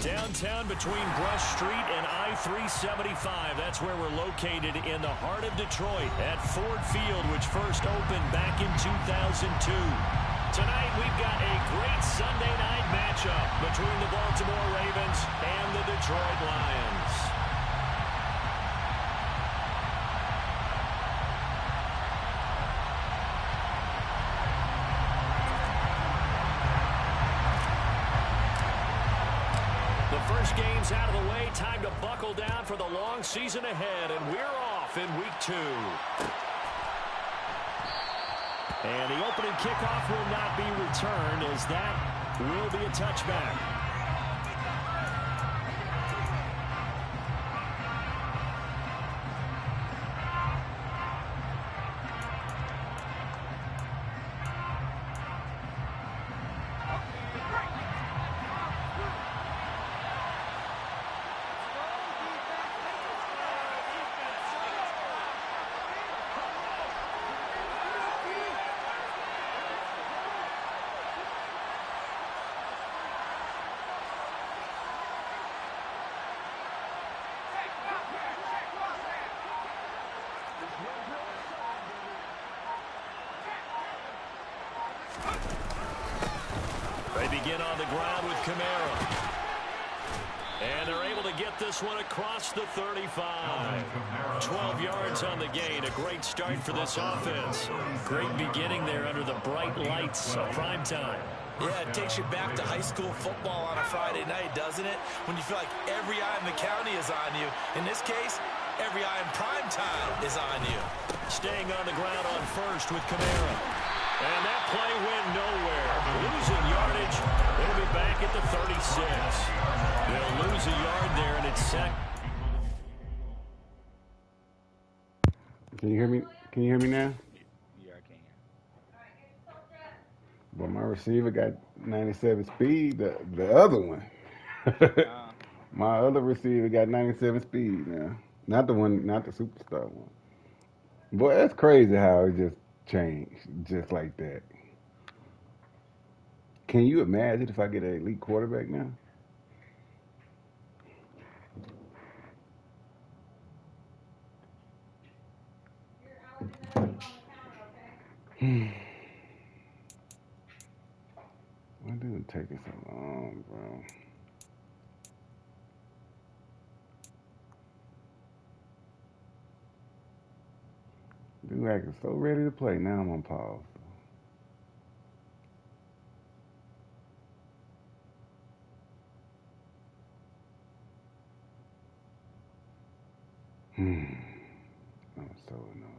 Downtown between Brush Street and I-375. That's where we're located in the heart of Detroit at Ford Field, which first opened back in 2002. Tonight we've got a great Sunday night matchup between the Baltimore Ravens and the Detroit Lions. The first game's out of the way. Time to buckle down for the long season ahead, and we're off in week 2. And the opening kickoff will not be returned, as that will be a touchback. They begin on the ground with Kamara. And they're able to get this one across the 35. 12 yards on the gain. A great start for this offense. Great beginning there under the bright lights of prime time. Yeah, it takes you back to high school football on a Friday night, doesn't it? When you feel like every eye in the county is on you. In this case, every eye in prime time is on you. Staying on the ground on first with Kamara. And that play went nowhere. Losing yardage. They'll be back at the 36. They'll lose a yard there, and it's set. Can you hear me? Can you hear me now? Yeah, I can. Well, my receiver got 97 speed. The other one. My other receiver got 97 speed now. Not the one, not the superstar one. Boy, that's crazy how it just changed just like that. Can you imagine if I get an elite quarterback now? Why did it take it so long, bro? Dude acting so ready to play. Now I'm on pause. I'm so annoyed.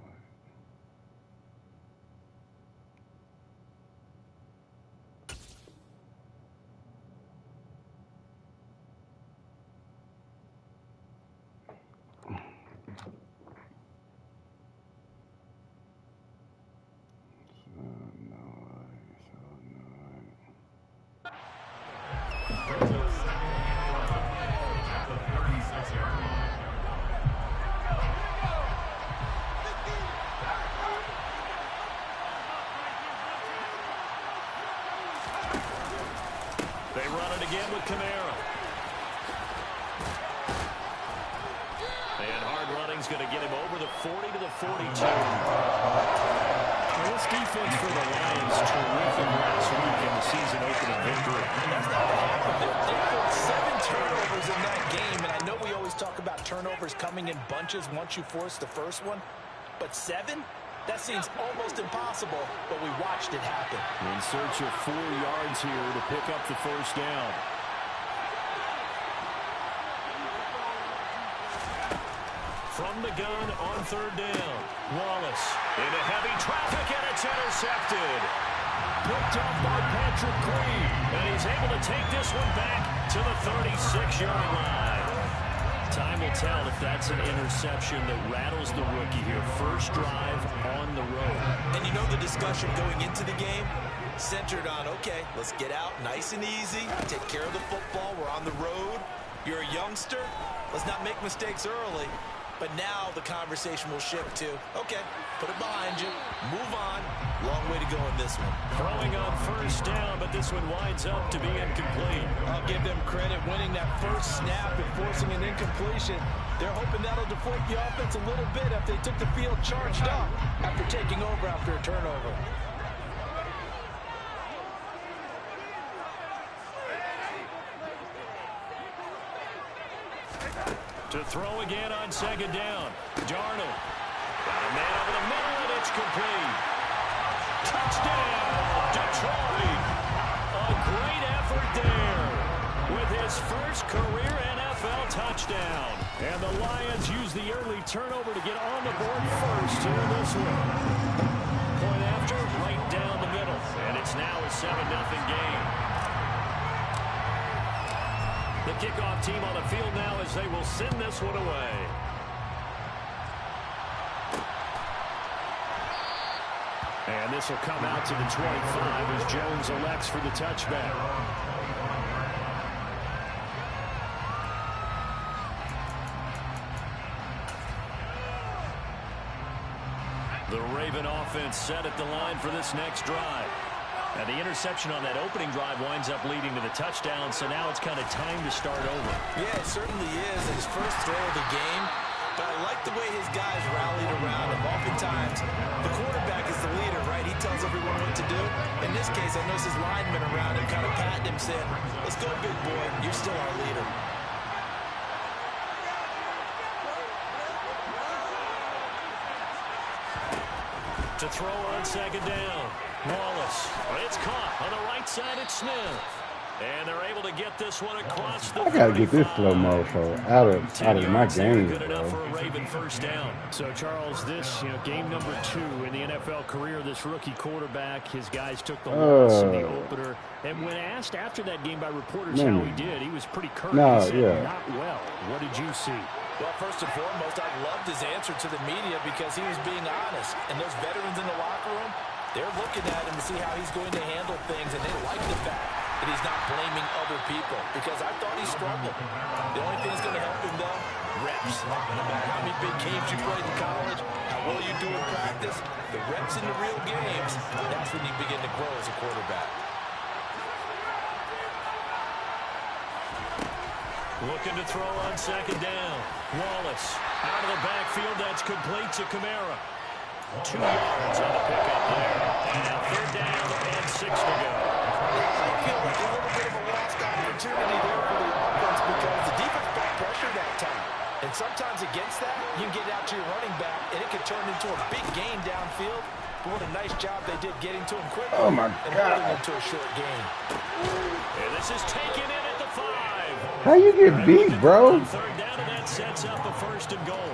They run it again with Kamara. And hard running's going to get him over the 40 to the 42. Well, this defense for the Lions terrific last week in the season opening victory. And that's not what happened. They forced 7 turnovers in that game, and I know we always talk about turnovers coming in bunches once you force the first one, but 7? That seems almost impossible, but we watched it happen. In search of 4 yards here to pick up the first down. From the gun on 3rd down. Wallace into heavy traffic, and it's intercepted. Picked up by Patrick Queen, and he's able to take this one back to the 36-yard line. Time will tell if that's an interception that rattles the rookie here. First drive on the road. And you know the discussion going into the game centered on, okay, let's get out nice and easy, take care of the football, we're on the road. You're a youngster, let's not make mistakes early. But now the conversation will shift to, okay, put it behind you, move on. Long way to go in this one. Throwing on first down, but this one winds up to be incomplete. I'll give them credit winning that first snap and forcing an incompletion. They're hoping that'll deflate the offense a little bit if they took the field charged up after taking over after a turnover. To throw again on second down. Darnold. Got a man over the middle, and it's complete. Touchdown, Detroit. A great effort there with his first career NFL touchdown. And the Lions use the early turnover to get on the board first here in this one. Point after, right down the middle. And it's now a 7-0 game. The kickoff team on the field now as they will send this one away. And this will come out to the 25 as Jones elects for the touchback. The Raven offense set at the line for this next drive. Now, the interception on that opening drive winds up leading to the touchdown, so now it's kind of time to start over. Yeah, it certainly is. His first throw of the game. But I like the way his guys rallied around him. Oftentimes, the quarterback is the leader, right? He tells everyone what to do. In this case, I noticed his linemen around him kind of patting him, saying, "Let's go, big boy. You're still our leader." To throw on second down. Wallace. It's caught on the right side. It's Smith. And they're able to get this one across the 35. I gotta get this slow-mo out of my game, good enough for bro. a Raven first down. So, Charles, this game number 2 in the NFL career, this rookie quarterback, his guys took the loss in the opener. And when asked after that game by reporters how he did, he was pretty curt. He said, not well. What did you see? Well, first and foremost, I loved his answer to the media because he was being honest. And those veterans in the locker room, they're looking at him to see how he's going to handle things, and they like the fact that he's not blaming other people because I thought he struggled. The only thing that's going to help him, though, reps. No matter how many big games you played in college, how well you do in practice, the reps in the real games, that's when you begin to grow as a quarterback. Looking to throw on second down. Wallace out of the backfield. That's complete to Kamara. 2 yards on the pickup there. And now third down and 6 to go. I feel like a little bit of a lost opportunity there for the offense because the defense got pressure that time. And sometimes against that, you can get out to your running back, and it could turn into a big gain downfield. But what a nice job they did getting to him quickly. Oh, my and God. holding him to a short gain. And this is taken in at the 5. How you get beat, bro? Third down, and that sets up a first and goal.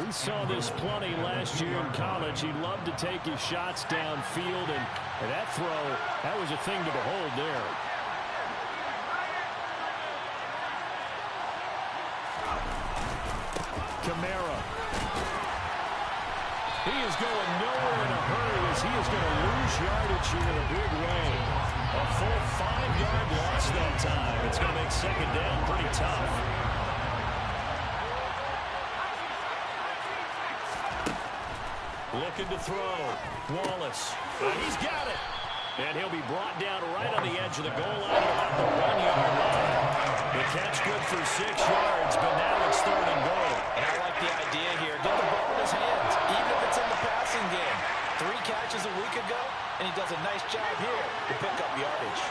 We saw this plenty last year in college. He loved to take his shots downfield, and that throw, that was a thing to behold there. Kamara. He is going nowhere in a hurry as he is going to lose yardage here in a big way. A full 5-yard loss that time. It's going to make second down pretty tough. Looking to throw. Wallace. And he's got it. And he'll be brought down right on the edge of the goal line about the 1-yard line. The catch good for 6 yards, but now it's third and goal. And I like the idea here. Get the ball in his hands, even if it's in the passing game. 3 catches a week ago, and he does a nice job here to pick up yardage.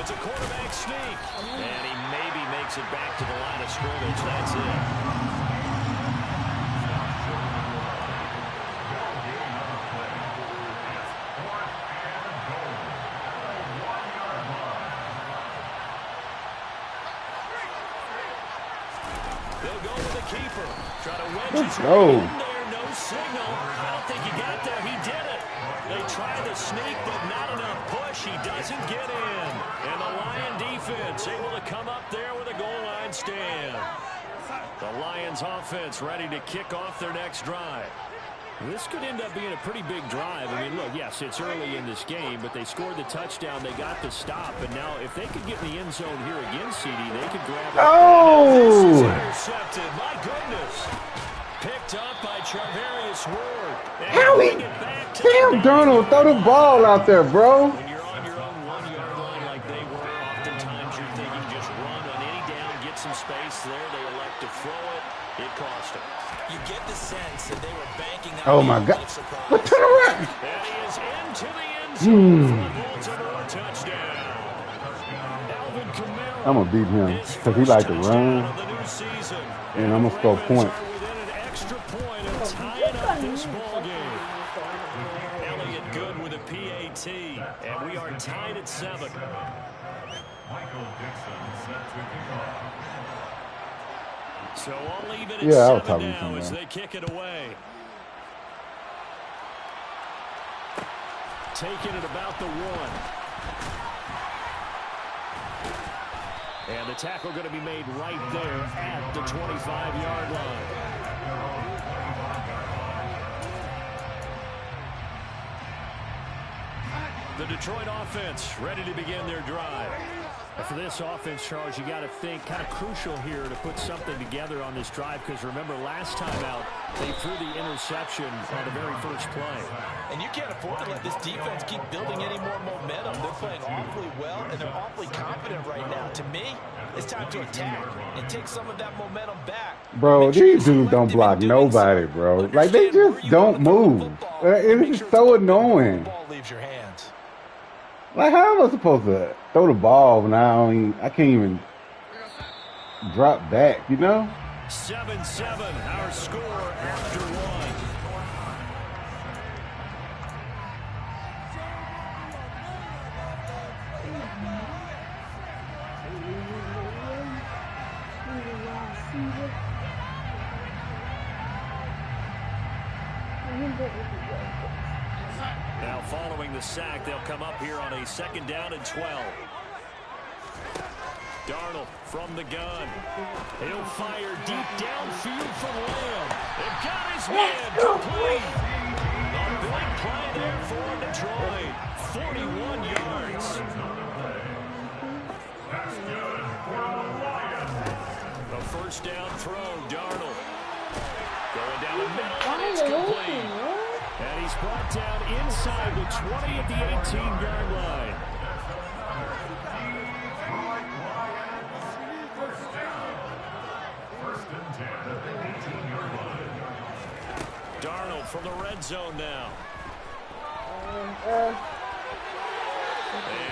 It's a quarterback sneak. And he maybe makes it back to the line of scrimmage. That's it. They'll go with the keeper. Try to wedge his way in there. No signal. I don't think he got there. He did it. They tried to sneak, but not enough push. He doesn't get in. And the Lion defense able to come up there with a goal line stand. The Lions offense ready to kick off their next drive. This could end up being a pretty big drive. I mean, look, yes, it's early in this game, but they scored the touchdown. They got the stop. And now if they could get in the end zone here again, CD, they could grab it. Oh! This is intercepted. My goodness. Picked up by Charvarius Ward. How he? Damn, Darnold, throw the ball out there, bro. When you're on your own 1-yard line like they were, oftentimes you're thinking just run on any down, get some space there. They elect to throw it. It cost them. You get the sense that they were banking on Oh, my God. But turn around. And he is into the end zone for a Baltimore touchdown. Alvin Kamara. I'm going to beat him because he like to run, and I'm going to score points. Within an extra point of tying up this ball game. Elliott good with a PAT, and we are tied at 7. So all even at 7 now as they kick it away. Taking it about the 1. And the tackle going to be made right there at the 25-yard line. The Detroit offense ready to begin their drive. And for this offense, Charles, you got to think kind of crucial here to put something together on this drive because remember last time out they threw the interception on the very first play. And you can't afford to let this defense keep building any more momentum. They're playing awfully well and they're awfully confident right now. To me, it's time to attack and take some of that momentum back. Bro, these dudes don't block nobody, bro. Like they just don't move. It's just so annoying. Ball leaves your hands. Like, how am I supposed to throw the ball when I can't even drop back, you know? 7-7, our score after 1. Now following the sack, they'll come up here on a 2nd down and 12. Darnold from the gun. He'll fire deep downfield for Lamb. They've got his man complete. A big play there for Detroit. 41 yards. A 1st down throw, Darnold. Going down the middle, and it's complete. And he's brought down inside the 20 at the 18-yard line. Darnold from the red zone now. And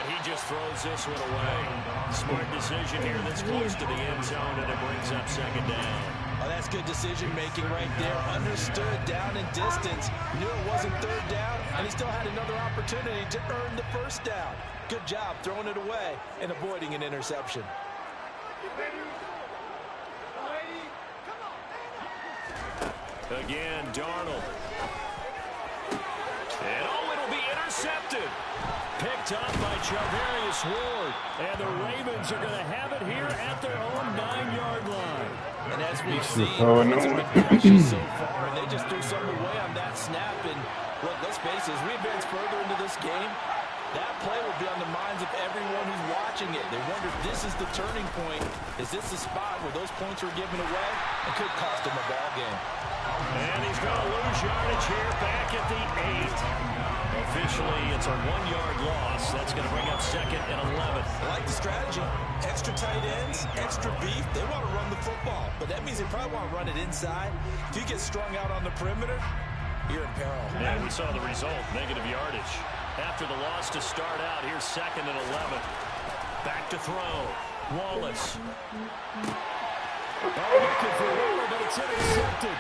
he just throws this one away. Smart decision here that's close to the end zone, and it brings up 2nd down. Oh, that's good decision-making right there. Understood down and distance. Knew it wasn't 3rd down, and he still had another opportunity to earn the 1st down. Good job throwing it away and avoiding an interception. Again, Darnold. And it'll be intercepted. Picked up by Charvarius Ward. And the Ravens are going to have it here at their own 9-yard line. And as we've seen, it's been precious so far, and they just threw something away on that snap. And look, let's face it, as we advance further into this game, that play will be on the minds of everyone who's watching it. They wonder if this is the turning point. Is this the spot where those points were given away? It could cost them a ball game. And he's going to lose yardage here back at the 8. Officially, it's a 1-yard loss. That's going to bring up 2nd and 11. I like the strategy. Extra tight ends, extra beef. They want to run the football, but that means they probably want to run it inside. If you get strung out on the perimeter, you're in peril. Yeah, we saw the result, negative yardage. After the loss to start out, here's 2nd and 11. Back to throw. Wallace. Oh, looking for Waller, but it's intercepted.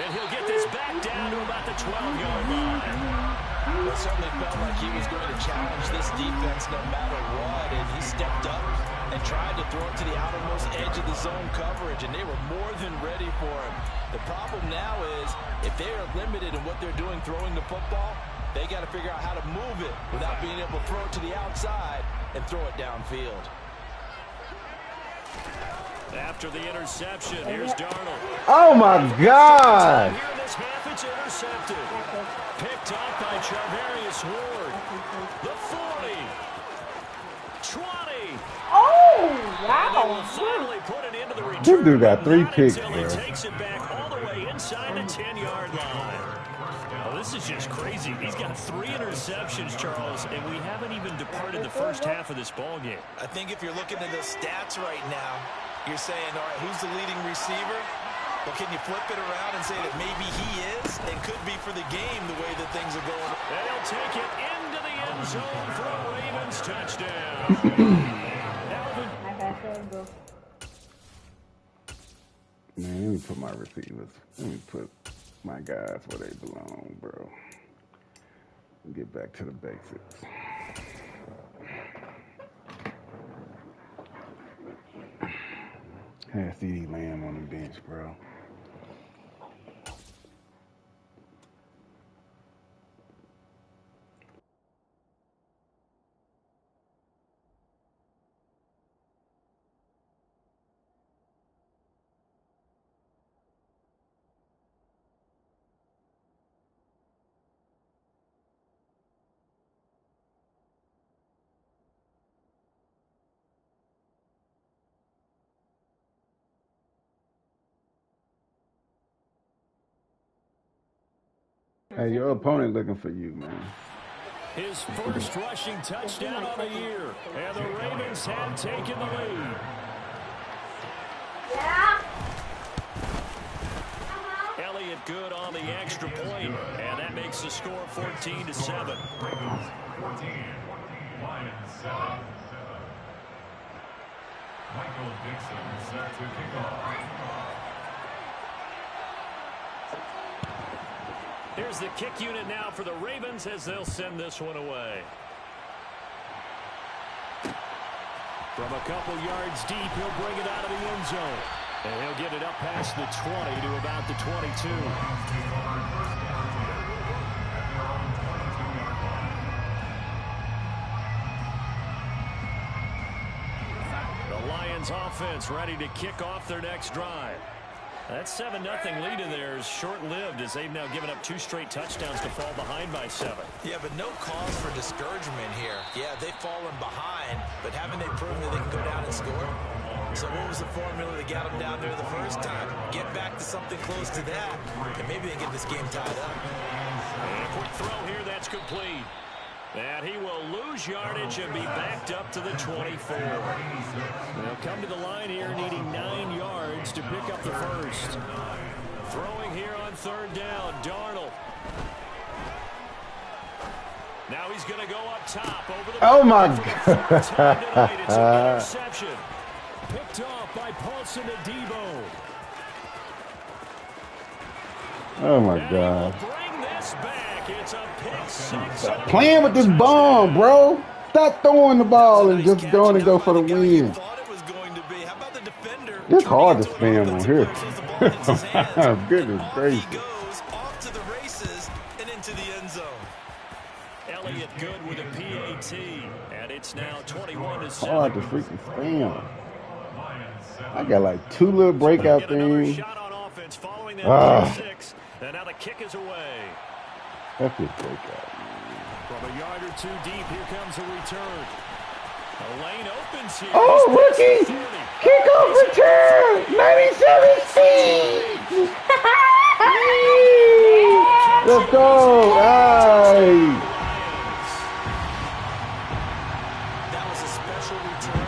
And he'll get this back down to about the 12-yard line. It certainly felt like he was going to challenge this defense no matter what, and he stepped up and tried to throw it to the outermost edge of the zone coverage, and they were more than ready for him. The problem now is if they are limited in what they're doing throwing the football, they got to figure out how to move it without being able to throw it to the outside and throw it downfield. After the interception, here's Darnold. Oh, my God. Here in this half, it's intercepted. Picked up by Charvarius Ward. The 40. 20. Oh! And they will finally put it into the return. This dude got 3 Not picks, until he bro. takes it back all the way inside the 10-yard line. Oh, this is just crazy. He's got 3 interceptions, Charles, and we haven't even departed the first half of this ball game. I think if you're looking at the stats right now, you're saying, all right, who's the leading receiver? Well, can you flip it around and say that maybe he is and could be for the game the way that things are going? And he'll take it into the end zone for a Ravens touchdown. Man, let me put my receivers. Let me put my guys where they belong, bro. Get back to the basics. Had CD Lamb on the bench, bro. Hey, your opponent looking for you, man. His first rushing touchdown of the year, and the Ravens have taken the lead. Elliott good on the extra point, and that makes the score 14-7. Michael Dixon set to kick off. Here's the kick unit now for the Ravens as they'll send this one away. From a couple yards deep, he'll bring it out of the end zone. And he'll get it up past the 20 to about the 22. The Lions offense ready to kick off their next drive. That 7-0 lead in there is short-lived as they've now given up 2 straight touchdowns to fall behind by 7. Yeah, but no cause for discouragement here. Yeah, they've fallen behind, but haven't they proven that they can go down and score? So what was the formula that got them down there the first time? Get back to something close to that, and maybe they get this game tied up. And a quick throw here, that's complete. And he will lose yardage and be backed up to the 24. They'll come to the line here needing 9 yards to pick up the first. Throwing here on 3rd down, Darnold. Now he's going to go up top over the... Oh, my God. It's an interception. Picked off by Paulson Adebo. Oh, my God. Bring this back. It's a pick 6. Stop playing with this bomb, bro. Stop throwing the ball and just going to go for the win. It's hard to spam on here. Goodness gracious. He goes off to the races and into the end zone. Elliott good with a PAT, and it's now 21-7. Hard to freaking spam. I got like 2 little breakout things. Shot on offense following that 6, and now the kick is away. That's just breakout. From a yard or 2 deep, here comes a return. The lane opens here. Oh, rookie! Kickoff return! 97 speed! Let's go! Aye. That was a special return,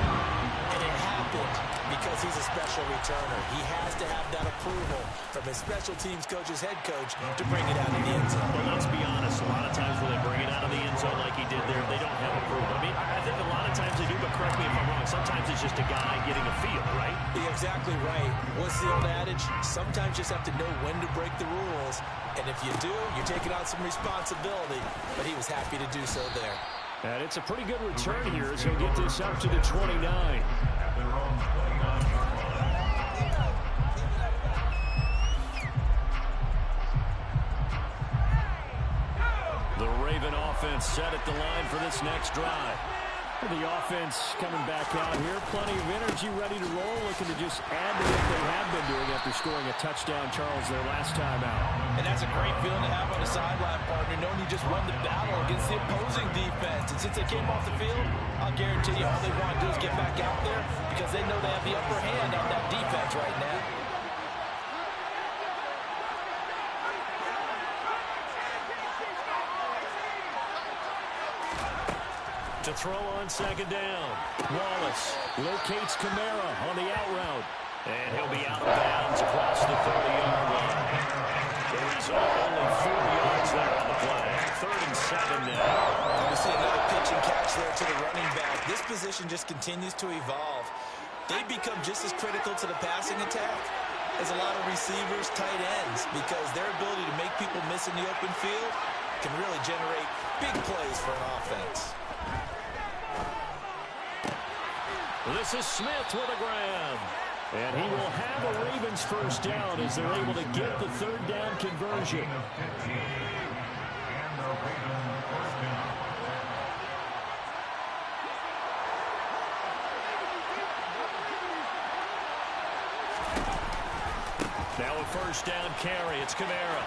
and it happened because he's a special returner. He has to have that approval from his special teams coach's head coach to bring it out of the end zone. Well, let's be honest. A lot of times when they bring it out of the end zone like he did there, they don't have approval. I mean, I think a lot of times they do, but correct me if I'm wrong. Sometimes it's just a guy getting a feel, right? You're exactly right. What's the old adage? Sometimes you just have to know when to break the rules. And if you do, you're taking on some responsibility. But he was happy to do so there. And it's a pretty good return here as he'll get this up to the 29. The Raven offense set at the line for this next drive. The offense coming back out here. Plenty of energy, ready to roll, looking to just add to what they have been doing after scoring a touchdown, Charles, their last time out. And that's a great feeling to have on the sideline, partner, knowing you just won the battle against the opposing defense. And since they came off the field, I'll guarantee you all they want to do is get back out there because they know they have the upper hand on that defense right now. To throw on second down. Wallace locates Kamara on the out route. And he'll be out of bounds across the 30-yard line. The result, only 4 yards there on the play. 3rd and 7 now. You see another pitch and catch there to the running back. This position just continues to evolve. They become just as critical to the passing attack as a lot of receivers, tight ends, because their ability to make people miss in the open field can really generate big plays for an offense. This is Smith with a grab. And he will have a Ravens first down as they're able to get the 3rd down conversion. Now a first down carry. It's Kamara.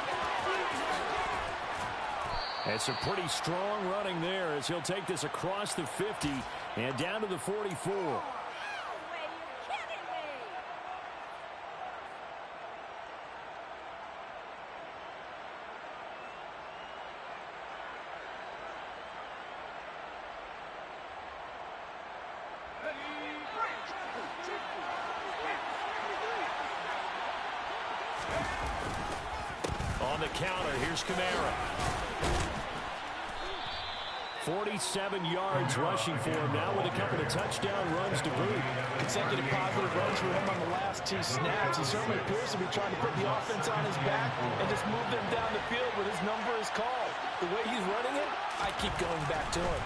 And some pretty strong running there as he'll take this across the 50 and down to the 44. On the counter, here's Kamara. 47 yards rushing for him now with a couple of touchdown runs to boot. Consecutive positive runs for him on the last 2 snaps. He certainly appears to be trying to put the offense on his back and just move them down the field when his number is called. The way he's running it, I keep going back to him.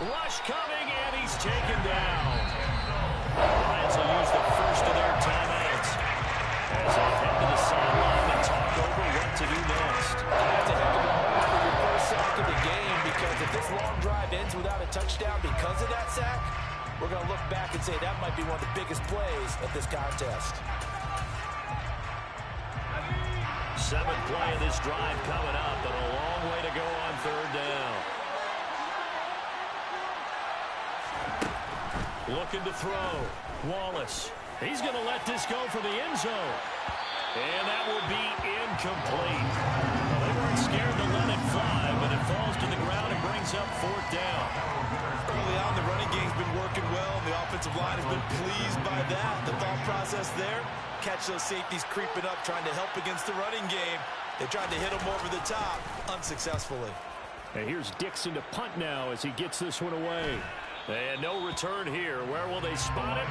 Rush coming, and he's taken down. Lions will use the first of their timeouts as they head to the sideline and talk over what to do next. That's a heck of a moment for your first sack of the game, because if this long drive ends without a touchdown because of that sack, we're going to look back and say that might be one of the biggest plays of this contest. 7th play of this drive coming up, but a long way to go on 3rd down. Looking to throw. Wallace. He's going to let this go for the end zone. And that will be incomplete. Well, they weren't scared to let it fly, but it falls to the ground and brings up 4th down. Early on, the running game's been working well. The offensive line has been pleased by that. The thought process there, catch those safeties creeping up, trying to help against the running game. They tried to hit them over the top, unsuccessfully. And here's Dixon to punt now as he gets this one away. And no return here. Where will they spot it?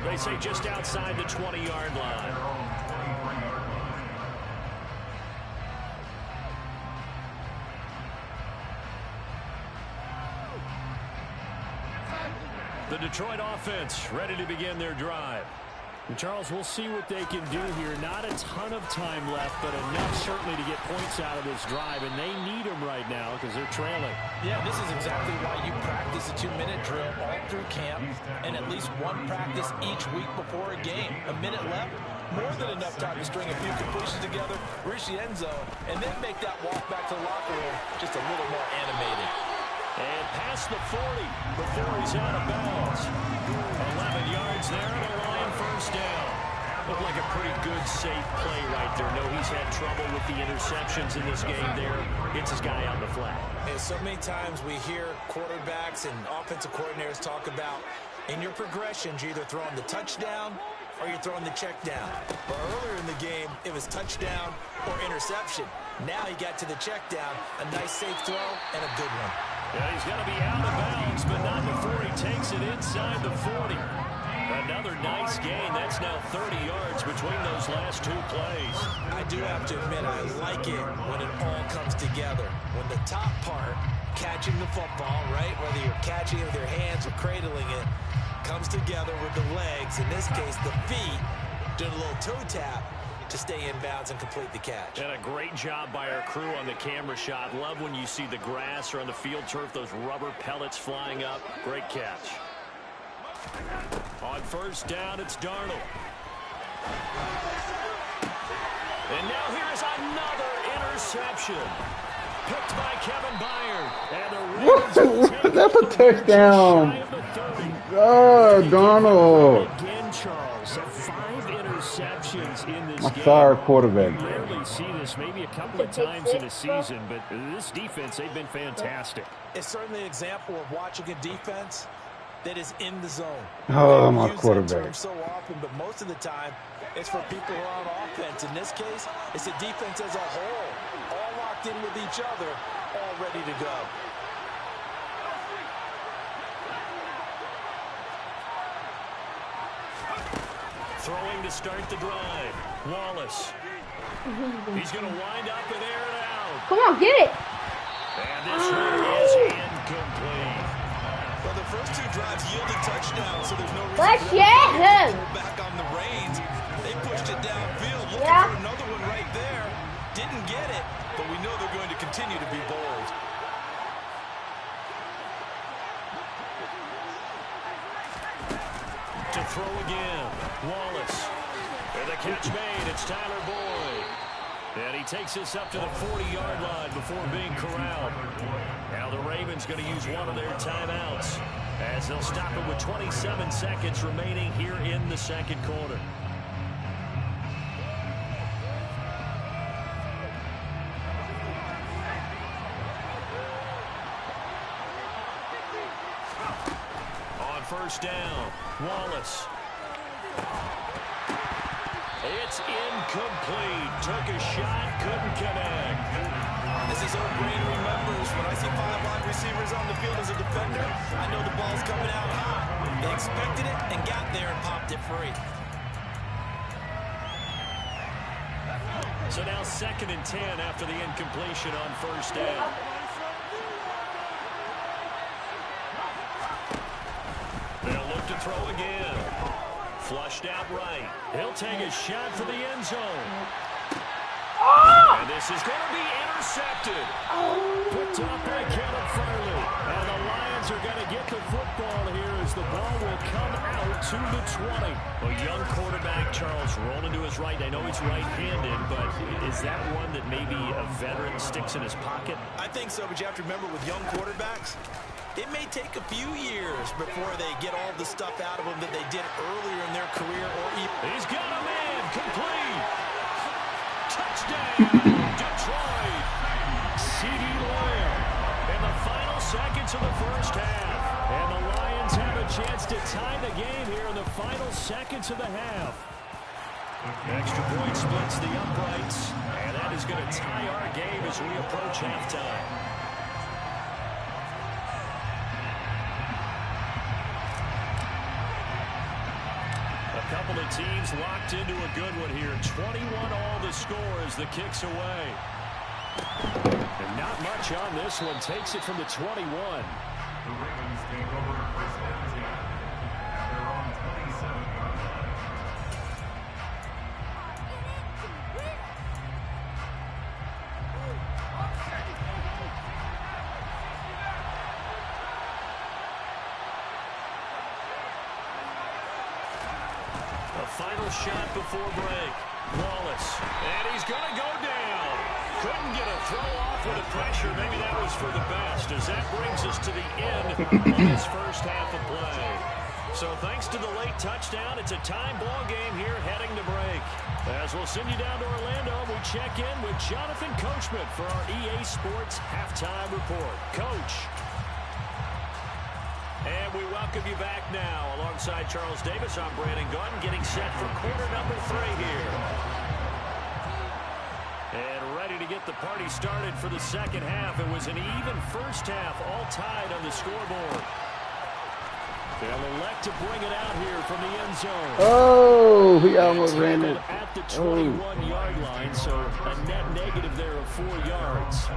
They say just outside the 20-yard line. The Detroit offense ready to begin their drive. And Charles, we'll see what they can do here. Not a ton of time left, but enough certainly to get points out of this drive, and they need them right now because they're trailing. Yeah, this is exactly why you practice a 2-minute drill all through camp and at least one practice each week before a game. A minute left, more than enough time to string a few completions together, reach the end zone, and then make that walk back to the locker room just a little more animated. And past the 40 before he's out of bounds. 11 yards there and a Lion first down. Looked like a pretty good, safe play right there. No, he's had trouble with the interceptions in this game there. Gets his guy on the flat. And so many times we hear quarterbacks and offensive coordinators talk about in your progressions, you're either throwing the touchdown or you're throwing the check down. But earlier in the game, it was touchdown or interception. Now he got to the check down, a nice safe throw and a good one. Yeah, he's going to be out of bounds, but not before he takes it inside the 40. Another nice gain. That's now 30 yards between those last 2 plays. I do have to admit, I like it when it all comes together. When the top part, catching the football, right, whether you're catching it with your hands or cradling it, comes together with the legs, in this case the feet, doing a little toe tap. to stay in bounds and complete the catch. And a great job by our crew on the camera shot. Love when you see the grass or on the field turf, those rubber pellets flying up. Great catch. On first down, it's Darnold. And now here's another interception. Picked by Kevin Byard. And the That's a touchdown. Oh, Darnold. Again, Charles, 5 interceptions in this game. Sorry, quarterback. You rarely see this, maybe a couple of times in a season, but this defense, they've been fantastic. It's certainly an example of watching a defense that is in the zone. Oh, my quarterback. So often, but most of the time, it's for people who are on offense. In this case, it's the defense as a whole, all locked in with each other, all ready to go. Throwing to start the drive. Wallace. He's going to wind up and air it out. Come on, get it. And this one is incomplete. Well, the first 2 drives yielded touchdowns, so there's no reason Let's for get him. to pull back on the reins. They pushed it downfield, looking for another one right there. Didn't get it, but we know they're going to continue to be bold. To throw again. Wallace. And the catch made. It's Tyler Boyd. And he takes this up to the 40-yard line before being corralled. Now the Ravens going to use one of their timeouts as they'll stop it with 27 seconds remaining here in the second quarter. On first down, Wallace. It's incomplete. Took a shot, couldn't connect. As his old brain remembers, when I see 5 wide receivers on the field as a defender, I know the ball's coming out high. They expected it and got there and popped it free. So now 2nd and 10 after the incompletion on first down. They'll look to throw again. Flushed out right. He'll take a shot for the end zone. And this is going to be intercepted. Picked up by Kevin Farley. And the Lions are going to get the football here as the ball will come out to the 20. A young quarterback, Charles, rolling to his right. I know he's right-handed, but is that one that maybe a veteran sticks in his pocket? I think so, but you have to remember with young quarterbacks, it may take a few years before they get all the stuff out of them that they did earlier in their career or even. He's got a man, complete. Touchdown, Detroit. C.D. Lamb in the final seconds of the first half. And the Lions have a chance to tie the game here in the final seconds of the half. Extra point splits the uprights, and that is going to tie our game as we approach halftime. Couple of teams locked into a good one here. 21 all the score as the kick's away. And not much on this one. Takes it from the 21. The Ravens take over first and 10 at their own 27-yard line. Final shot before break. Wallace. And he's going to go down. Couldn't get a throw off with the pressure. Maybe that was for the best, as that brings us to the end of this first half of play. So thanks to the late touchdown, it's a time ball game here heading to break. As we'll send you down to Orlando, we check in with Jonathan Coachman for our EA Sports Halftime Report. Coach. And we welcome you back now. Alongside Charles Davis, I'm Brandon Gunn, getting set for quarter number 3 here. And ready to get the party started for the second half. It was an even first half, all tied on the scoreboard. They'll elect to bring it out here from the end zone. Oh, he almost ran it. At the 21-yard line, so a net negative there of 4 yards.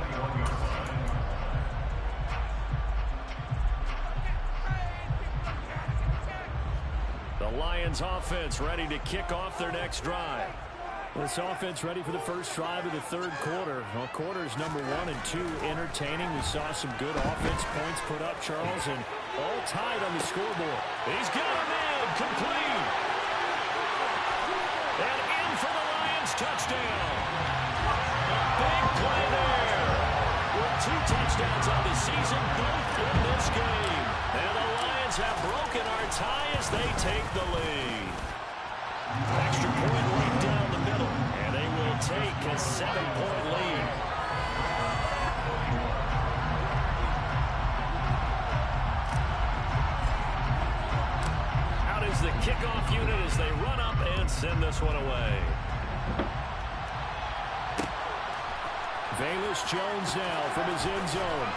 The Lions offense ready to kick off their next drive. This offense ready for the first drive of the third quarter. Well, quarters number 1 and 2 entertaining. We saw some good offense points put up, Charles, and all tied on the scoreboard. He's got him in, complete. And in for the Lions, touchdown. Big play there. With 2 touchdowns on the season, both in this game. And the Lions have broken our tie as they take the lead. Extra point right down the middle, and they will take a 7-point lead. Out is the kickoff unit as they run up and send this one away. Velus Jones now from his end zone.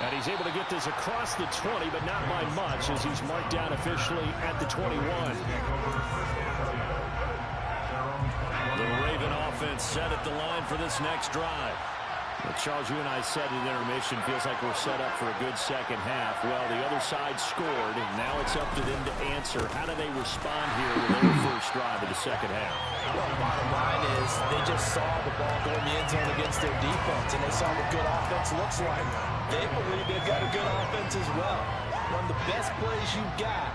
And he's able to get this across the 20, but not by much as he's marked down officially at the 21. The Raven offense set at the line for this next drive. Well, Charles, you and I said at intermission, feels like we're set up for a good second half. Well, the other side scored, and now it's up to them to answer. How do they respond here with their first drive of the second half? Well, bottom line is they just saw the ball go in the end zone against their defense, and they saw what good offense looks like. They believe they've got a good offense as well. One of the best plays you've got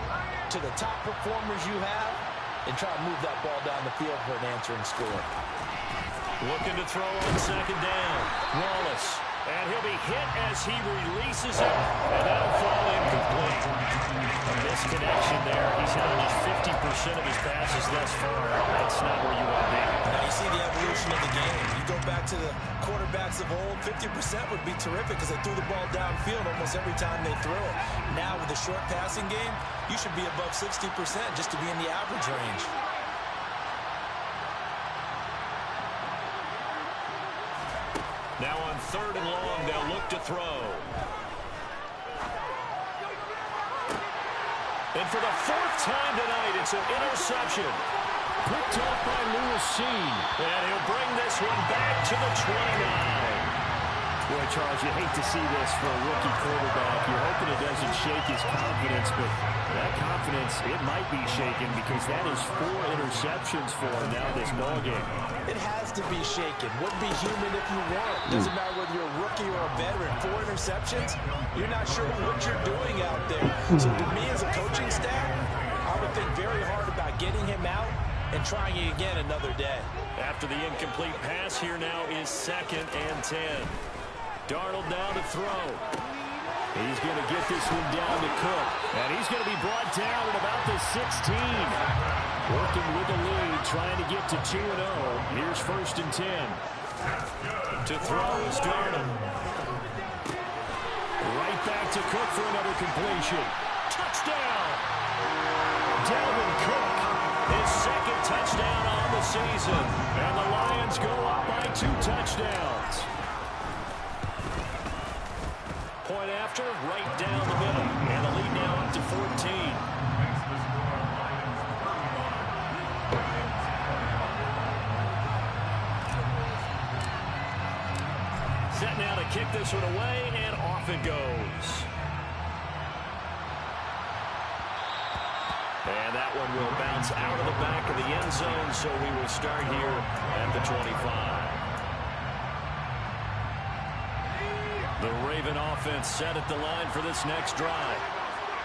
to the top performers you have, and try to move that ball down the field for an answering score. Looking to throw on second down. Wallace. And he'll be hit as he releases it. And that'll fall incomplete. A misconnection there. He's had just 50% of his passes thus far. That's not where you want to be. Now you see the evolution of the game. You go back to the quarterbacks of old, 50% would be terrific because they threw the ball downfield almost every time they threw it. Now with the short passing game, you should be above 60% just to be in the average range. Now on third and long, they'll look to throw. And for the 4th time tonight, it's an interception. Picked up by Lewis Seen. And he'll bring this one back to the 29. Boy, Charles, you hate to see this for a rookie quarterback. You're hoping it doesn't shake his confidence, but that confidence, it might be shaken because that is 4 interceptions for him now this ballgame. It has to be shaken. Wouldn't be human if you weren't. Doesn't matter whether you're a rookie or a veteran. 4 interceptions, you're not sure what you're doing out there. So to me as a coaching staff, I would think very hard about getting him out and trying it again another day. After the incomplete pass, here now is 2nd and 10. Darnold now to throw. He's going to get this one down to Cook. And he's going to be brought down at about the 16. Working with the lead, trying to get to 2-0. Here's 1st and 10. To throw is Darnold. Right back to Cook for another completion. Touchdown! Dalvin Cook, his 2nd touchdown on the season. And the Lions go up by 2 touchdowns. Point after, right down the middle. And the lead now up to 14. Set now to kick this one away, and off it goes. And that one will bounce out of the back of the end zone, so we will start here at the 25. The Raven offense set at the line for this next drive.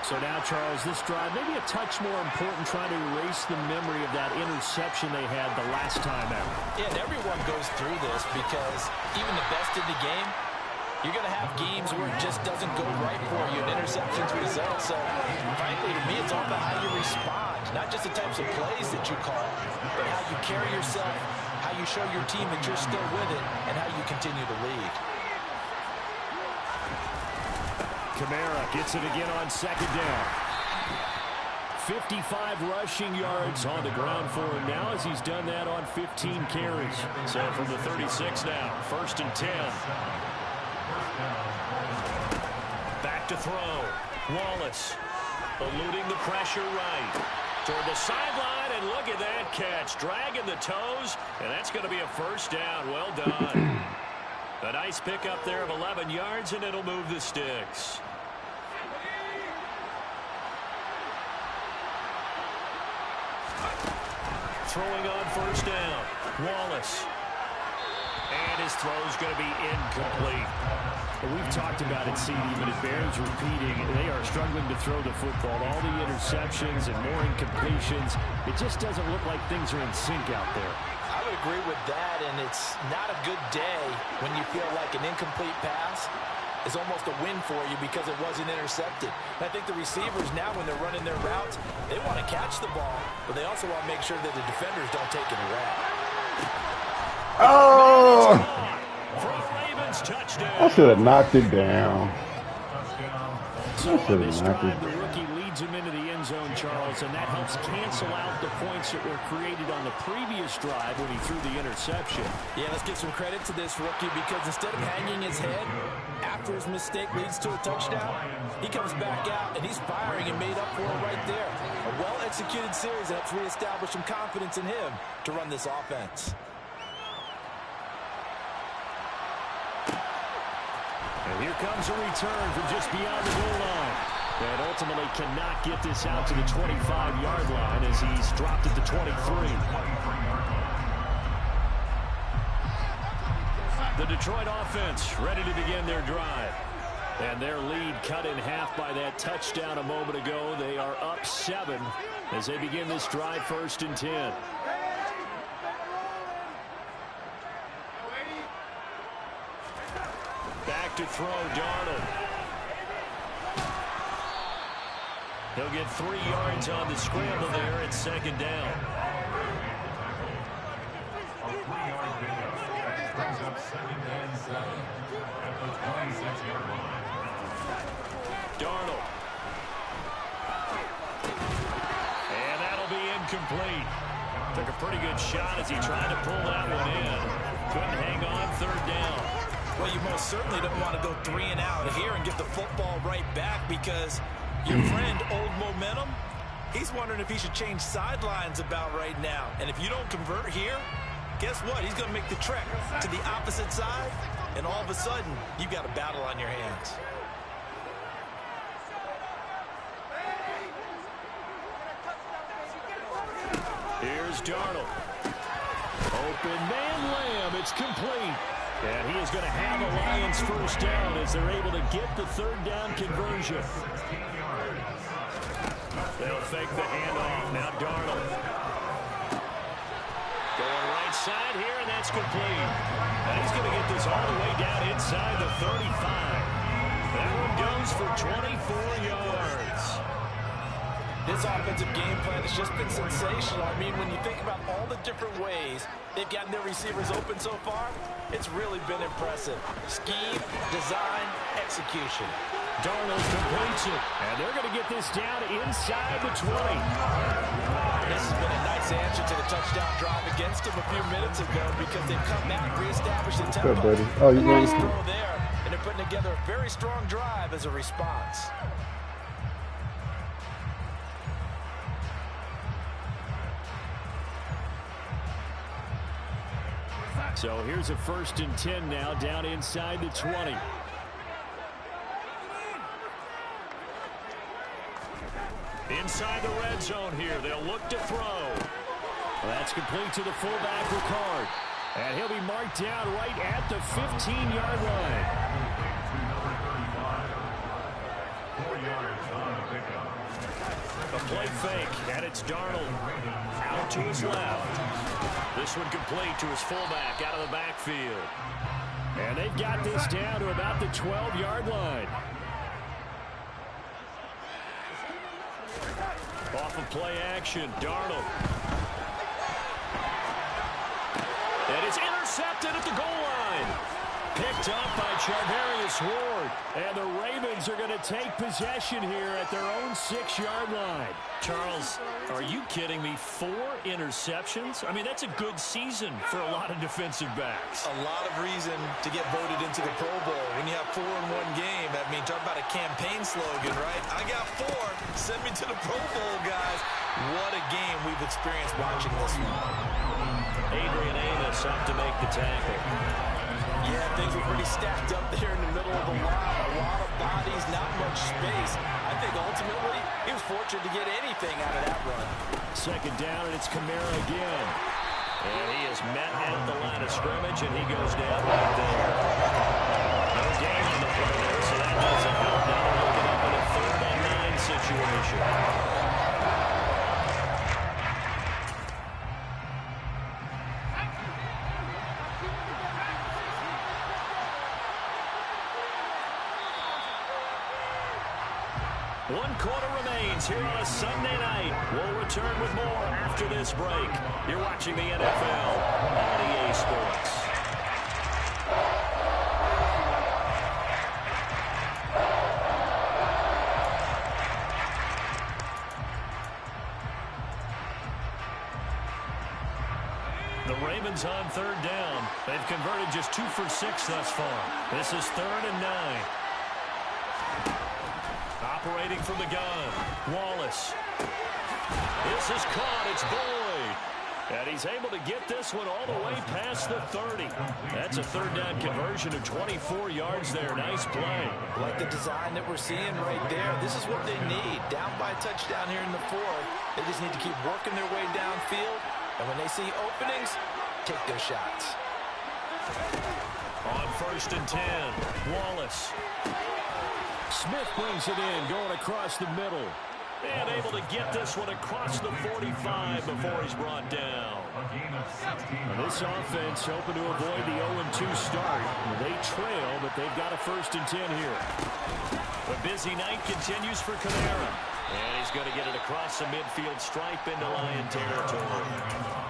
So now, Charles, this drive maybe a touch more important, trying to erase the memory of that interception they had the last time out. Yeah, and everyone goes through this because even the best in the game, you're going to have games where it just doesn't go right for you, and interceptions result. So, frankly, to me, it's all about how you respond, not just the types of plays that you call, but how you carry yourself, how you show your team that you're still with it, and how you continue to lead. Kamara gets it again on 2nd down. 55 rushing yards on the ground for him now as he's done that on 15 carries. So from the 36 now, 1st and 10. Back to throw. Wallace eluding the pressure right. Toward the sideline, and look at that catch. Dragging the toes, and that's going to be a 1st down. Well done. A nice pickup there of 11 yards, and it'll move the sticks. throwing on first down. Wallace. And his throw is going to be incomplete. We've talked about it, CD, but it bears repeating. They are struggling to throw the football. All the interceptions and more incompletions. It just doesn't look like things are in sync out there. I would agree with that, and it's not a good day when you feel like an incomplete pass is almost a win for you because it wasn't intercepted. And I think the receivers now, when they're running their routes, they want to catch the ball, but they also want to make sure that the defenders don't take it away. Oh! Touchdown. I should have knocked it down. So on this drive, the rookie leads him into the end zone, Charles, and that helps cancel out the points that were created on the previous drive when he threw the interception. Yeah, let's give some credit to this rookie because instead of hanging his head after his mistake leads to a touchdown, he comes back out and he's firing and made up for it right there. A well-executed series helps reestablish some confidence in him to run this offense. And here comes a return from just beyond the goal line. And ultimately cannot get this out to the 25-yard line as he's dropped at the 23. The Detroit offense ready to begin their drive. And their lead cut in half by that touchdown a moment ago. They are up 7 as they begin this drive, 1st and 10. Back to throw, Darnold. He'll get 3 yards on the scramble there at 2nd down. A 3-yard pickup brings up 2nd and 7 at the 26-yard line. Darnold. And that'll be incomplete. Took a pretty good shot as he tried to pull that one in. Couldn't hang on, 3rd down. Well, you most certainly don't want to go 3 and out here and get the football right back because your friend, Old Momentum, he's wondering if he should change sidelines about right now. And if you don't convert here, guess what? He's going to make the trek to the opposite side, and all of a sudden, you've got a battle on your hands. Here's Darnold. Open man, Lamb. It's complete. And he is going to have a Lions first down as they're able to get the 3rd down conversion. They'll fake the handoff. Now Darnold. Going right side here, and that's complete. And he's going to get this all the way down inside the 35. That one goes for 24 yards. This offensive game plan has just been sensational. I mean, when you think about all the different ways they've gotten their receivers open so far, it's really been impressive. Scheme, design, execution. Darnold completes it, and they're going to get this down inside the 20. This has been a nice answer to the touchdown drive against them a few minutes ago because they've come back, reestablished the tempo. What's up, buddy? Oh, you nice going throw there, and they're putting together a very strong drive as a response. So here's a 1st and 10 now down inside the 20. Inside the red zone here. They'll look to throw. That's complete to the fullback, Ricard. And he'll be marked down right at the 15-yard line. 4 yards on the pickup. A play fake, and it's Darnold out to his left. This one complete to his fullback out of the backfield. And they've got this down to about the 12-yard line. Off of play action, Darnold. And it's intercepted at the goal line. Picked up by Charvarius Ward. And the Ravens are going to take possession here at their own 6-yard line. Charles, are you kidding me? 4 interceptions? I mean, that's a good season for a lot of defensive backs. A lot of reason to get voted into the Pro Bowl. When you have 4 in one game, I mean, talk about a campaign slogan, right? I got 4. Send me to the Pro Bowl, guys. What a game we've experienced watching this one. Adrian Amos up to make the tackle. Yeah, things were pretty stacked up there in the middle of the line. A lot of bodies, not much space. I think ultimately he was fortunate to get anything out of that run. Second down, and it's Kamara again. And he is met at the line of scrimmage, and he goes down right there. No gain on the play there, so that doesn't help. Now they're looking up in a 3rd-and-9 situation. One quarter remains here on a Sunday night. We'll return with more after this break. You're watching the NFL on EA Sports. The Ravens on 3rd down. They've converted just 2 for 6 thus far. This is 3rd and 9. Operating from the gun, Wallace. This is caught. It's Boyd. And he's able to get this one all the way past the 30. That's a 3rd down conversion of 24 yards there. Nice play. Like the design that we're seeing right there. This is what they need. Down by a touchdown here in the 4th. They just need to keep working their way downfield. And when they see openings, take their shots. On 1st and 10, Wallace. Smith brings it in, going across the middle. And able to get this one across the 45 before he's brought down. Now this offense hoping to avoid the 0-2 start. They trail, but they've got a 1st and 10 here. The busy night continues for Kamara. And he's going to get it across the midfield stripe into Lion territory.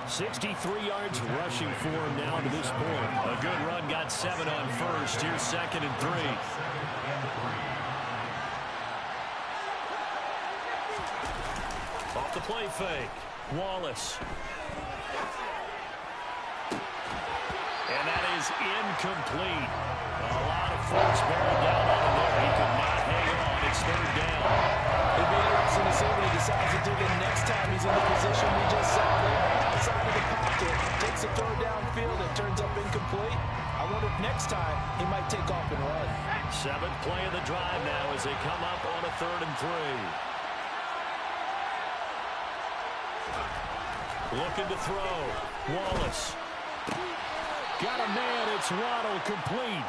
63 yards rushing for him now to this point. A good run, got 7 on 1st. Here's 2nd and 3. Off the play fake. Wallace. And that is incomplete. A lot of folks bearing down on him there. He could not hang on. It's 3rd down. It'd be interesting to see what he decides to do the next time he's in the position we just saw there. Outside of the pocket. Takes a throw downfield and turns up incomplete. I wonder if next time he might take off and run. 7th play of the drive now as they come up on a 3rd and 3. Looking to throw. Wallace. Got a man. It's Waddle complete.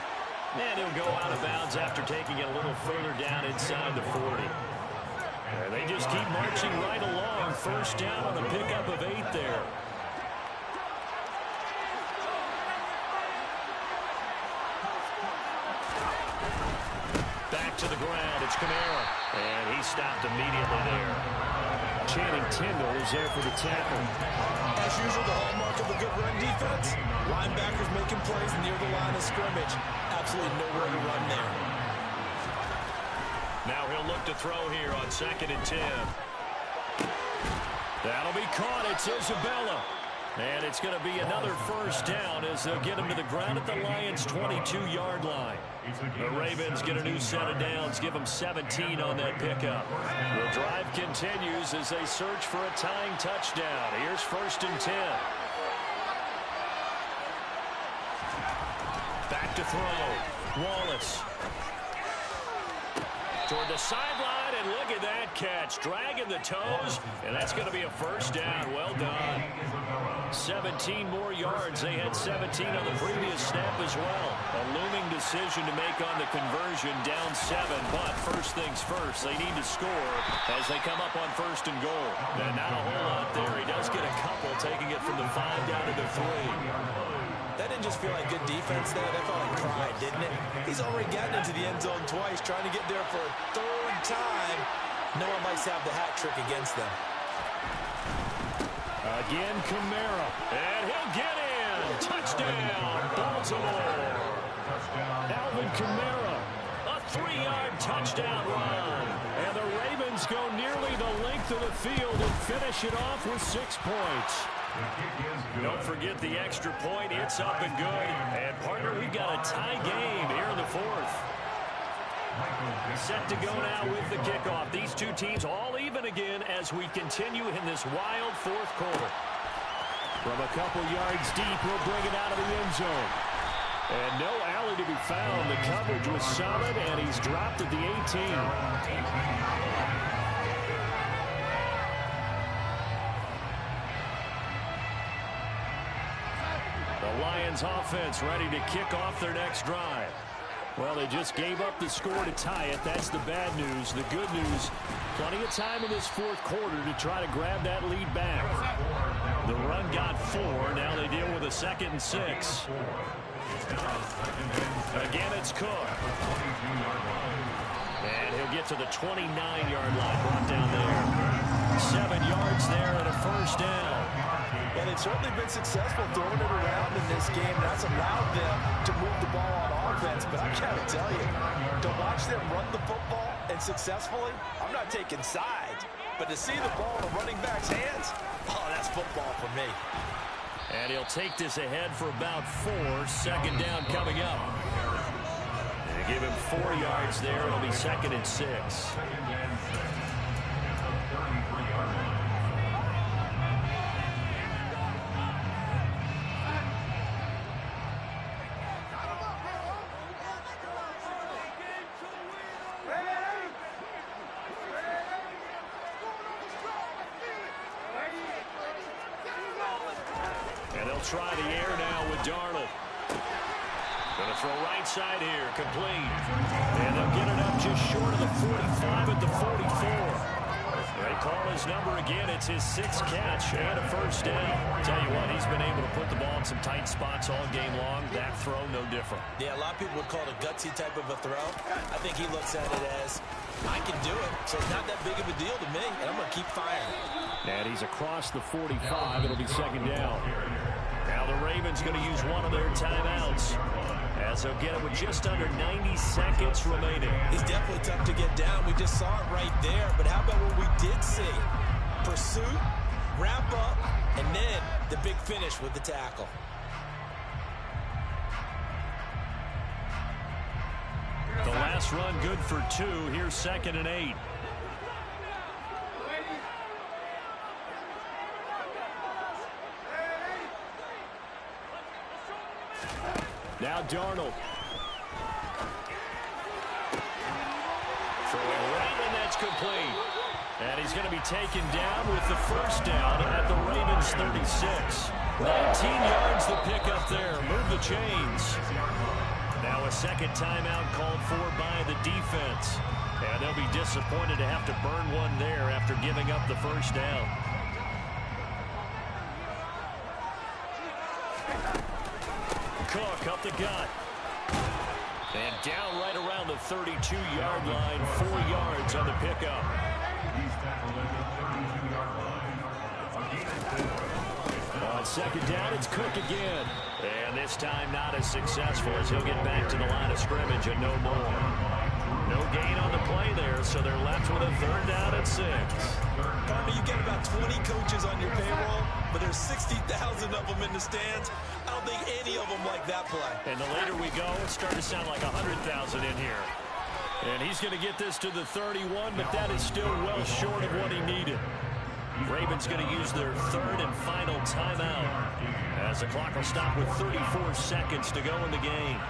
And he'll go out of bounds after taking it a little further down inside the 40. And they just keep marching right along. 1st down on a pickup of 8 there. Back to the ground. It's Kamara. And he stopped immediately there. Channing Tindall is there for the tackle. As usual, the hallmark of a good run defense. Linebackers making plays near the line of scrimmage. Absolutely nowhere to run there. Now he'll look to throw here on 2nd and 10. That'll be caught. It's Isabella. And it's going to be another 1st down as they'll get him to the ground at the Lions' 22-yard line. The Ravens get a new set of downs, give them 17 on that pickup. The drive continues as they search for a tying touchdown. Here's 1st and 10. Back to throw. Wallace. Toward the sideline, and look at that catch. Dragging the toes, and that's going to be a 1st down. Well done. 17 more yards. They had 17 on the previous snap as well. A looming decision to make on the conversion, down 7. But first things first, they need to score as they come up on 1st and goal. And not a whole lot there. He does get a couple, taking it from the 5 down to the 3. That didn't just feel like good defense there. That felt like pride, didn't it? He's already gotten into the end zone twice, trying to get there for a 3rd time. No one likes to have the hat trick against them. Again, Kamara. And he'll get in. Touchdown, Baltimore. Alvin Kamara. A 3-yard touchdown run. And the Ravens go nearly the length of the field and finish it off with 6 points. Don't forget the extra point. It's up and good. And, partner, we've got a tie game here in the 4th. Set to go now with the kickoff. These two teams all even again as we continue in this wild 4th quarter. From a couple yards deep, he'll bring it out of the end zone. And no alley to be found. The coverage was solid, and he's dropped at the 18. The Lions offense ready to kick off their next drive. Well, they just gave up the score to tie it. That's the bad news. The good news, plenty of time in this fourth quarter to try to grab that lead back. The run got 4. Now they deal with a 2nd and 6. Again, it's Cook. And he'll get to the 29-yard line, brought down there. 7 yards there and a first down. And they've certainly been successful throwing it around in this game. That's allowed them to move the ball on offense. But I got to tell you, to watch them run the football and successfully, I'm not taking sides. But to see the ball in a running back's hands, oh, that's football for me. And he'll take this ahead for about 4. 2nd down coming up. They give him 4 yards there. It'll be 2nd and 6. Try the air now with Darnold. Going to throw right side here, complete. And they'll get it up just short of the 45 at the 44. They call his number again. It's his 6th catch and a first down. Tell you what, he's been able to put the ball in some tight spots all game long. That throw, no different. Yeah, a lot of people would call it a gutsy type of a throw. I think he looks at it as, I can do it, so it's not that big of a deal to me, and I'm going to keep firing. And he's across the 45. It'll be 2nd down. Now the Ravens going to use one of their timeouts as they'll get it with just under 90 seconds remaining. He's definitely tough to get down. We just saw it right there. But how about what we did see? Pursuit, wrap up, and then the big finish with the tackle. The last run good for 2. Here's 2nd and 8. Now Darnold. Throwing right, and that's complete. And he's going to be taken down with the first down at the Ravens 36. 19 yards the pickup there. Move the chains. Now a 2nd timeout called for by the defense. And they'll be disappointed to have to burn one there after giving up the first down. Cook up the gut. And down right around the 32-yard line. 4 yards on the pickup. On 2nd down, it's Cook again. And this time not as successful as he'll get back to the line of scrimmage and no more. No gain on the play there, so they're left with a 3rd down and 6. Partner, you get about 20 coaches on your payroll, but there's 60,000 of them in the stands. I don't think any of them like that play. And the later we go, it's starting to sound like 100,000 in here. And he's going to get this to the 31, but that is still well short of what he needed. Ravens going to use their 3rd and final timeout as the clock will stop with 34 seconds to go in the game.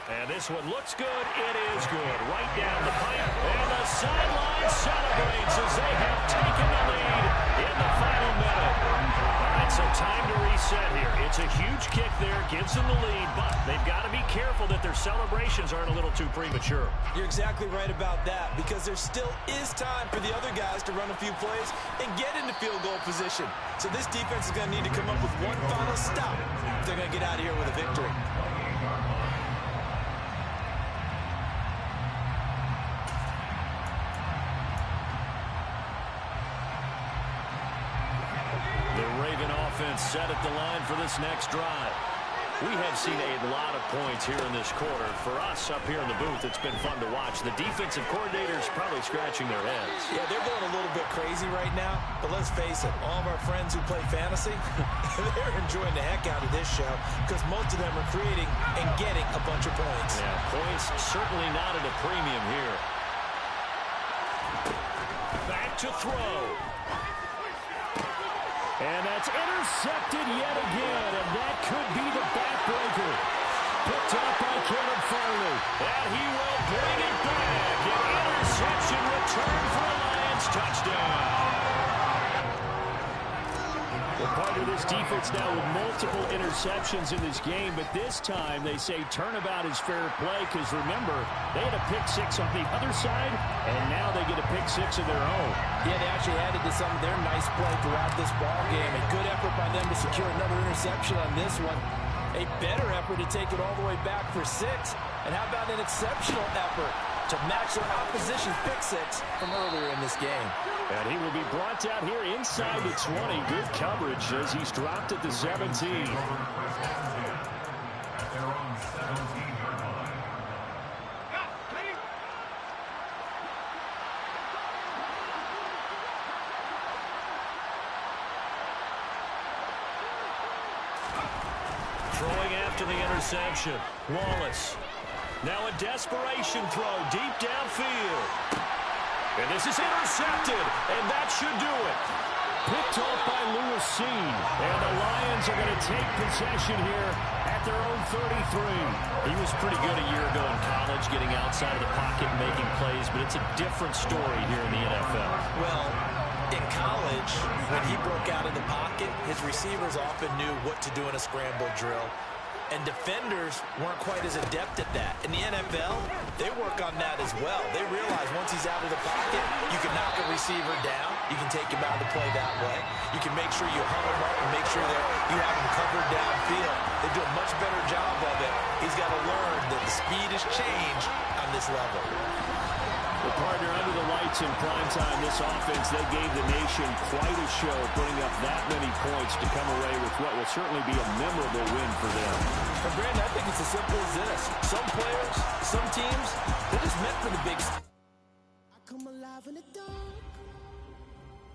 And this one looks good. It is good. Right down the pipe. And the sideline celebrates as they have taken the lead in the final minute. All right, so time to reset here. It's a huge kick there. Gives them the lead, but they've got to be careful that their celebrations aren't a little too premature. You're exactly right about that, because there still is time for the other guys to run a few plays and get into field goal position. So this defense is going to need to come up with one final stop if they're going to get out of here with a victory. Set at the line for this next drive. We have seen a lot of points here in this quarter. For us up here in the booth, it's been fun to watch. The defensive coordinators probably scratching their heads. Yeah, they're going a little bit crazy right now, but let's face it, all of our friends who play fantasy, they're enjoying the heck out of this show because most of them are creating and getting a bunch of points. Yeah, points certainly not at a premium here. Back to throw. And that's intercepted yet again, and that could be the backbreaker. Picked up by Caleb Farley. And he will bring it back. An interception return for a Lions touchdown. Well, part of this defense now with multiple interceptions in this game, but this time they say turnabout is fair play because, remember, they had a pick six on the other side, and now they get a pick six of their own. Yeah, they actually added to some of their nice play throughout this ball game. A good effort by them to secure another interception on this one. A better effort to take it all the way back for 6. And how about an exceptional effort to match their opposition's pick six from earlier in this game. And he will be brought down here inside the 20. Good coverage as he's dropped at the 17. Throwing after the interception, Wallace. Now a desperation throw deep downfield. And this is intercepted, and that should do it. Picked off by Lewis Seen. And the Lions are going to take possession here at their own 33. He was pretty good a year ago in college, getting outside of the pocket and making plays, but it's a different story here in the NFL. Well, in college, when he broke out of the pocket, his receivers often knew what to do in a scramble drill. And defenders weren't quite as adept at that. In the NFL, they work on that as well. They realize once he's out of the pocket, you can knock a receiver down. You can take him out of the play that way. You can make sure you hung him up and make sure that you have him covered downfield. They do a much better job of it. He's got to learn that the speed has changed on this level. Well, partner, under the lights in primetime, this offense, they gave the nation quite a show, putting up that many points to come away with what will certainly be a memorable win for them. And Brandon, I think it's as simple as this. Some players, some teams, they're just meant for the big stage. I come alive in the dark,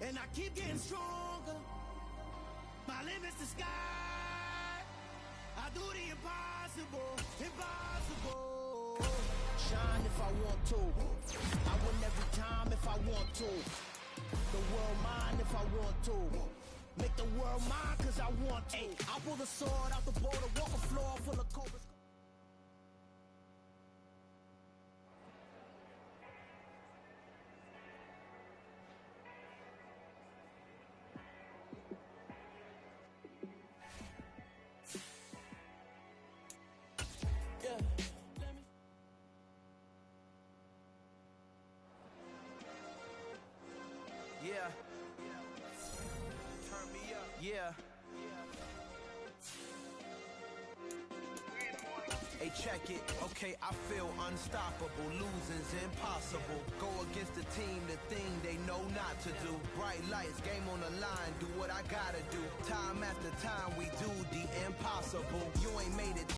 and I keep getting stronger. My limit's the sky. I do the impossible, impossible. Shine if I want to. I win every time if I want to. The world mine if I want to. Make the world mine cause I want to. I pull the sword out the border, walk a floor full of cobras. Yeah. Turn me up. Yeah. Hey, check it. Okay, I feel unstoppable. Losing's impossible. Go against the team, the thing they know not to do. Bright lights, game on the line. Do what I gotta do. Time after time, we do the impossible. You ain't made it.